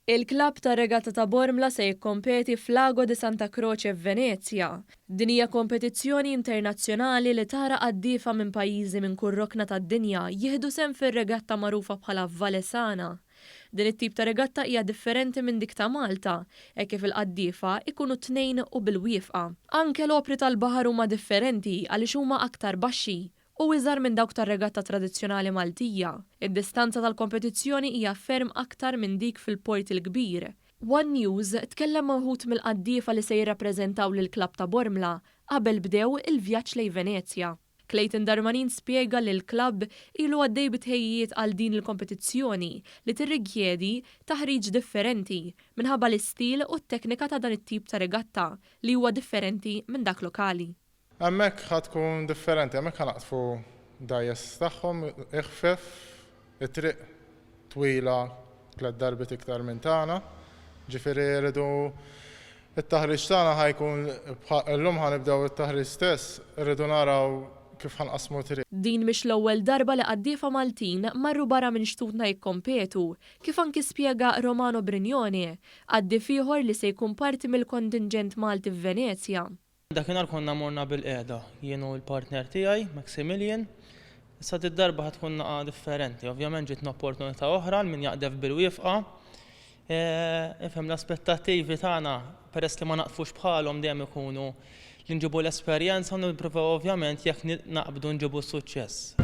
Il-klabb ta' regatta ta' Bormla se jikkompeti fl-Lago di Santa Croce f'Venezja. Din hija kompetizzjoni internazzjonali li tara għaddiefa minn pajjiżi minn kull rokna tad-dinja jieħdu sehem fir-regatta magħrufa bħala Valesana. Din it-tip ta' regatta hija differenti minn dik ta' Malta, hekk kif il-qaddiefa ikunu tnejn u bil-wieqfa. Anke l-opri tal-baħar huma differenti għaliex huma aktar baxxi u iżgħar minn dawk tar-regatta tradizzjonali Maltija. Id-distanza tal-kompetizzjoni hija ferm aktar minn dik fil-port il-kbir. One News tkellem ma' wħud mill-qaddiefa li se jirrappreżentaw lill-klabb ta' Bormla qabel bdew il-vjaġġ lejn Venezja. Clayton Darmanin spjega li l-klabb ilu għaddej bitħejjiet għal din il-kompetizzjoni li tirrikjedi taħriġ differenti minħabba l-istil u t-teknika ta' dan it-tip ta' regatta li huwa differenti minn dak lokali. Hemmhekk ħatkun differenti, hemmhekk ħanaqtfu dajjes tagħhom iħfef, it-triq twila 3 darbit iktar minn tagħna, ġifieri rridu it-taħriġ tagħna ħajkun illum ħanibdew it-taħriġ stess, irridu naraw kif ħanqasmu triq. Din mhix l-ewwel darba li qaddiefa Maltin marru barra minn xtutna jikkompetu, kif anki spjega Romano Brignone, għaddief ieħor li se jkun parti mill-kontingent Malti f'Venezja. Dakinhar konna morna bil-qiegħda, jien u l-partner tiegħi, Maximilian. Issa darba ħad tkun naqa' differenti. Ovvjament ġietna opportunità oħra min jaqdef bil-wieqfa. Ifhem l-aspettattivi tagħna peress li ma naqfux bħalhom dejjem ikunu li nġibu l-esperjenza u nippruvaw ovvjament jekk naqbdu nġibu s-suċċess.